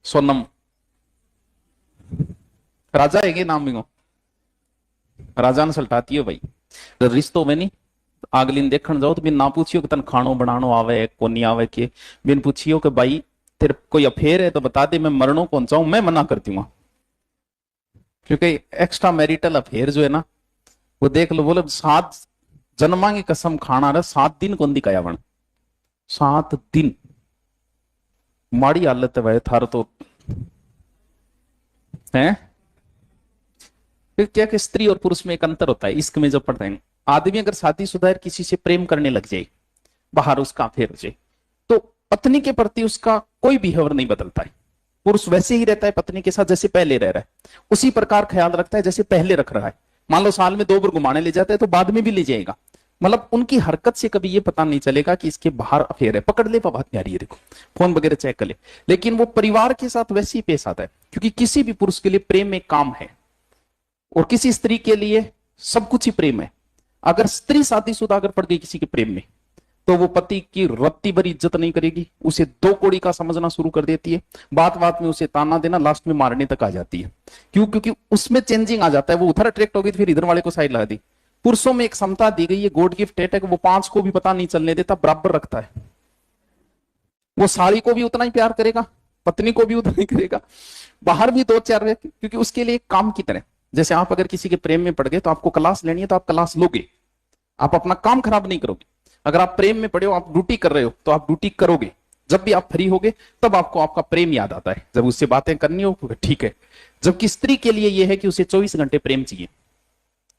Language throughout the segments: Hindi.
सोनम राजा है नाम भी राजा ने सल्टाती है भाई रिश्तों में नहीं। अगली ने देखने जाओ तो बिन ना पूछियो कि तन खानो बनानो आवे को नहीं आवे के, बिन पूछियो कि भाई तेरे कोई अफेयर है तो बता दे, मैं मरणों कौन चाहूं, मैं मना कर दूंगा। क्योंकि एक्स्ट्रा मैरिटल अफेयर जो है ना, वो देख लो, बोले 7 जन्मा की कसम खाना रहा, 7 दिन कौन दिखाया वन, 7 दिन माड़ी हालत है भाई थार तो है। फिर क्या कि स्त्री और पुरुष में एक अंतर होता है इश्क में, जब पढ़ते हैं आदमी अगर शादीशुदा है किसी से प्रेम करने लग जाए, बाहर उसका अफेयर हो जाए, तो पत्नी के प्रति उसका कोई बिहेवियर नहीं बदलता है। पुरुष वैसे ही रहता है पत्नी के साथ जैसे पहले रह रहा है, उसी प्रकार ख्याल रखता है जैसे पहले रख रहा है। मान लो साल में 2 बार घुमाने ले जाता है तो बाद में भी ले जाएगा। मतलब उनकी हरकत से कभी ये पता नहीं चलेगा कि इसके बाहर अफेयर है। पकड़ ले बात प्यारी है, देखो फोन वगैरह चेक कर ले। लेकिन वो परिवार के साथ वैसे ही पेश आता है, क्योंकि किसी भी पुरुष के लिए प्रेम एक काम है और किसी स्त्री के लिए सब कुछ ही प्रेम है। अगर स्त्री शादीशुदा अगर पड़ गई किसी के प्रेम में, तो वो पति की रत्ती भर इज्जत नहीं करेगी, उसे 2 कौड़ी का समझना शुरू कर देती है, बात बात में उसे ताना देना, लास्ट में मारने तक आ जाती है। क्यों? क्योंकि उसमें चेंजिंग आ जाता है, वो उधर अट्रैक्ट हो गई फिर इधर वाले को साइड लगा दी। पुरुषों में एक क्षमता दी गई है, गॉड गिफ्टेड है, कि वो 5 को भी पता नहीं चलने देता, बराबर रखता है। वो साड़ी को भी उतना ही प्यार करेगा, पत्नी को भी उतना ही करेगा, बाहर भी 2-4, क्योंकि उसके लिए काम की तरह। जैसे आप अगर किसी के प्रेम में पड़ गए तो आपको क्लास लेनी है तो आप क्लास लोगे, आप अपना काम खराब नहीं करोगे। अगर आप प्रेम में पड़े हो, आप ड्यूटी कर रहे हो तो आप ड्यूटी करोगे। जब भी आप फ्री होगे तब आपको आपका प्रेम याद आता है, जब उससे बातें करनी हो ठीक है। जबकि स्त्री के लिए यह है कि उसे 24 घंटे प्रेम चाहिए।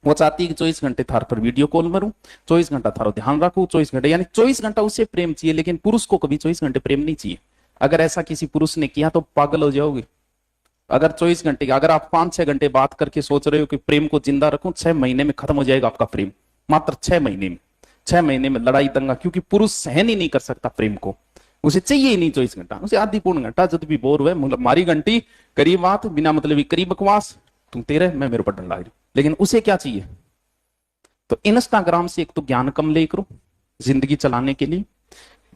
वो चाहती है कि 24 घंटे थार पर वीडियो कॉल मरूं, 24 घंटा थारो ध्यान रखूं, 24 घंटे, यानी 24 घंटा उसे प्रेम चाहिए। लेकिन पुरुष को कभी 24 घंटे प्रेम नहीं चाहिए। अगर ऐसा किसी पुरुष ने किया तो पागल हो जाओगे। अगर 24 घंटे, अगर आप 5-6 घंटे बात करके सोच रहे हो कि प्रेम को जिंदा रखूं, 6 महीने में खत्म हो जाएगा आपका प्रेम। मात्र 6 महीने में, 6 महीने में लड़ाई दंगा। क्योंकि पुरुष सहन ही नहीं कर सकता प्रेम को, उसे चाहिए ही नहीं 24 घंटा, उसे आधी पौन घंटा जब भी बोर हुए मारी घंटी, करीब बात बिना मतलब करीब बकवास, तुम तेरे मैं मेरे पर डंडा। लेकिन उसे क्या चाहिए? तो इंस्टाग्राम से एक तो ज्ञान कम ले करो, जिंदगी चलाने के लिए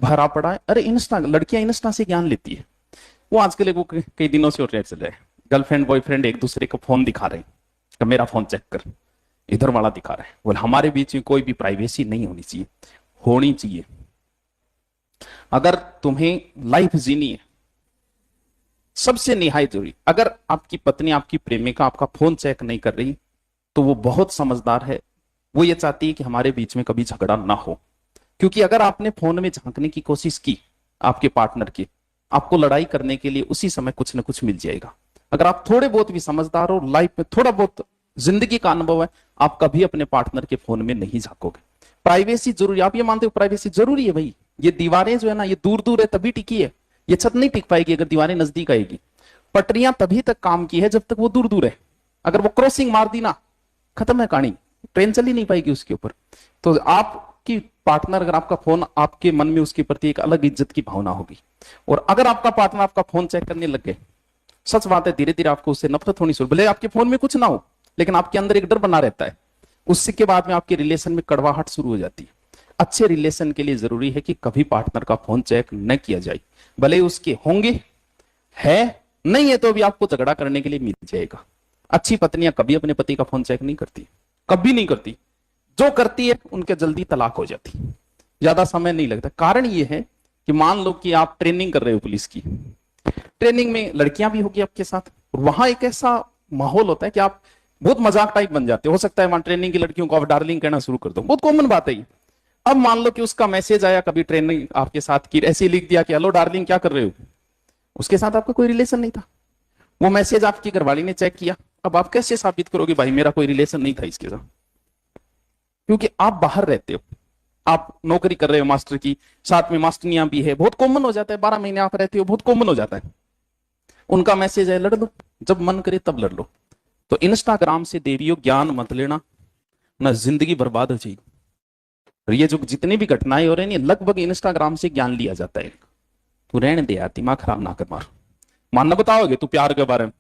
भरा पड़ा है। अरे इंस्टा, लड़कियां इंस्टा से ज्ञान लेती है। वो आजकल वो कई दिनों से ट्रेंड चल रहा है, गर्लफ्रेंड बॉयफ्रेंड एक दूसरे को फोन दिखा रहे हैं, मेरा फोन चेक कर, इधर वाला दिखा रहा है। बोले हमारे बीच में कोई भी प्राइवेसी नहीं होनी चाहिए, होनी चाहिए। अगर तुम्हें लाइफ जीनी है, सबसे निहायत जरूरी, अगर आपकी पत्नी आपकी प्रेमिका आपका फोन चेक नहीं कर रही तो वो बहुत समझदार है। वो ये चाहती है कि हमारे बीच में कभी झगड़ा ना हो। क्योंकि अगर आपने फोन में झांकने की कोशिश की आपके पार्टनर की, आपको लड़ाई करने के लिए उसी समय कुछ ना कुछ मिल जाएगा। अगर आप थोड़े बहुत भी समझदार हो, लाइफ में थोड़ा बहुत जिंदगी का अनुभव है, आप कभी अपने पार्टनर के फोन में नहीं झांकोगे। प्राइवेसी जरूरी, आप ये मानते हो प्राइवेसी जरूरी है भाई? ये दीवारें जो है ना, ये दूर दूर है तभी टिकी है। ये छत नहीं टिक पाएगी अगर दीवारें नजदीक आएगी। पटरियां तभी तक काम की है जब तक वो दूर दूर है। अगर वो क्रॉसिंग मार दी ना, खत्म है कहानी, ट्रेन चल ही नहीं पाएगी उसके ऊपर। तो आपकी पार्टनर, अगर आपका फोन, आपके मन में उसके प्रति एक अलग इज्जत की भावना होगी। और अगर आपका पार्टनर आपका फोन चेक करने लग गए, सच बात है, धीरे धीरे आपको उससे नफरत होनी शुरू, भले आपके फोन में कुछ ना हो लेकिन आपके अंदर एक डर बना रहता है। उससे के बाद में आपके रिलेशन में कड़वाहट शुरू हो जाती है। अच्छे रिलेशन के लिए जरूरी है कि कभी पार्टनर का फोन चेक न किया जाए। भले उसके होंगे, है नहीं है तो भी आपको झगड़ा करने के लिए मिल जाएगा। अच्छी पत्नियां कभी अपने पति का फोन चेक नहीं करती, कभी नहीं करती। जो करती है उनके जल्दी तलाक हो जाती, ज्यादा समय नहीं लगता। कारण ये है कि मान लो कि आप ट्रेनिंग कर रहे हो पुलिस की, ट्रेनिंग में लड़कियां भी होगी आपके साथ, और वहां एक ऐसा माहौल होता है कि आप बहुत मजाक टाइप बन जाते हो सकता है वहां ट्रेनिंग की लड़कियों को आप डार्लिंग कहना शुरू कर दो, बहुत कॉमन बात है। अब मान लो कि उसका मैसेज आया, कभी ट्रेनिंग आपके साथ की, ऐसे लिख दिया कि हेलो डार्लिंग क्या कर रहे हो। उसके साथ आपका कोई रिलेशन नहीं था, वो मैसेज आपकी घरवाली ने चेक किया। अब आप कैसे साबित करोगे भाई मेरा कोई रिलेशन नहीं था इसके साथ? क्योंकि आप बाहर रहते हो, आप नौकरी कर रहे हो मास्टर की, साथ में मास्टरनियां भी है, बहुत कॉमन हो जाता है। 12 महीने आप रहते हो, बहुत कॉमन हो जाता है। उनका मैसेज है, लड़ लो, जब मन करे तब लड़ लो। तो इंस्टाग्राम से देवियों ज्ञान मत लेना, ना जिंदगी बर्बाद हो जाएगी। और ये जो जितनी भी घटनाएं हो रही है लगभग इंस्टाग्राम से ज्ञान लिया जाता है। तू रहने दे यार, दिमाग खराब ना कर, मार मानना बताओगे तू प्यार के बारे में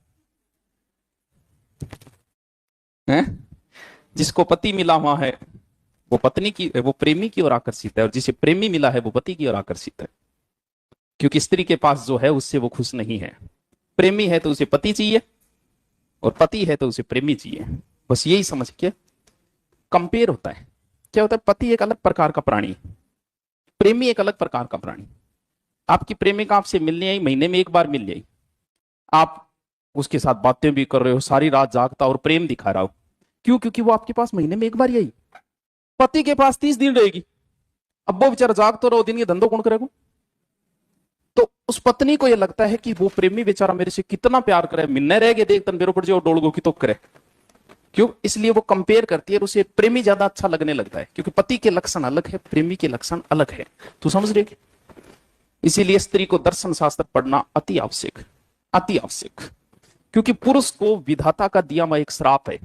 हैं? जिसको पति मिला हुआ है वो पत्नी की, वो प्रेमी की ओर आकर्षित है, और जिसे प्रेमी मिला है वो पति की ओर आकर्षित है। क्योंकि स्त्री के पास जो है उससे वो खुश नहीं है। प्रेमी है तो उसे पति चाहिए, और पति है तो उसे प्रेमी चाहिए। बस यही समझ के कंपेयर होता है। क्या होता है, पति एक अलग प्रकार का प्राणी, प्रेमी एक अलग प्रकार का प्राणी। आपकी प्रेमिका आपसे मिलने आई, महीने में एक बार मिल जाए, आप उसके साथ बातें भी कर रहे हो, सारी रात जागता और प्रेम दिखा रहा हो। क्यों? क्योंकि वो आपके पास महीने में एक बार ही आई। पति के पास 30 दिन रहेगी, अब वो बेचारा जाग तो रहो दिन, ये धंधो कौन करेगा? तो उस पत्नी को ये लगता है कि वो प्रेमी बेचारा मेरे से कितना प्यार करे, मिलने रह गए देख तन बेरो पड़ जाओ डोलगो की तो करे। क्यों? इसलिए वो कंपेयर करती है और उसे प्रेमी ज्यादा अच्छा लगने लगता है, क्योंकि पति के लक्षण अलग है, प्रेमी के लक्षण अलग है। तू समझ रहे? इसीलिए स्त्री को दर्शन शास्त्र पढ़ना अति आवश्यक, अति आवश्यक। क्योंकि पुरुष को विधाता का दिया हुआ एक श्राप है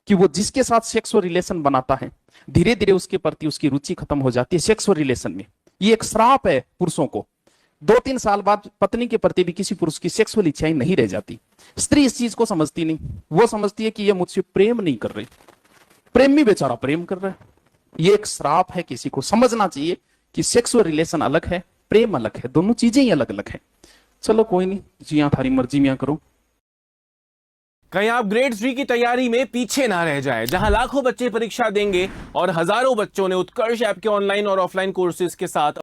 कि वो जिसके साथ सेक्सुअल रिलेशन बनाता है, धीरे धीरे उसके प्रति उसकी रुचि खत्म हो जाती है सेक्सुअल रिलेशन में। ये एक श्राप है पुरुषों को। 2-3 साल बाद पत्नी के प्रति भी किसी पुरुष की सेक्सुअल इच्छाएं नहीं रह जाती। स्त्री इस चीज को समझती नहीं, वो समझती है कि ये मुझसे प्रेम नहीं कर रही, प्रेमी बेचारा प्रेम कर रहा है। ये एक श्राप है, किसी को समझना चाहिए कि सेक्सुअल रिलेशन अलग है, प्रेम अलग है, दोनों चीजें ही अलग अलग है। चलो कोई नहीं जी, हाँ थारी मर्जी में करो। कहीं आप ग्रेड 3 की तैयारी में पीछे ना रह जाए, जहां लाखों बच्चे परीक्षा देंगे और हजारों बच्चों ने उत्कर्ष ऐप के ऑनलाइन और ऑफलाइन कोर्सेज के साथ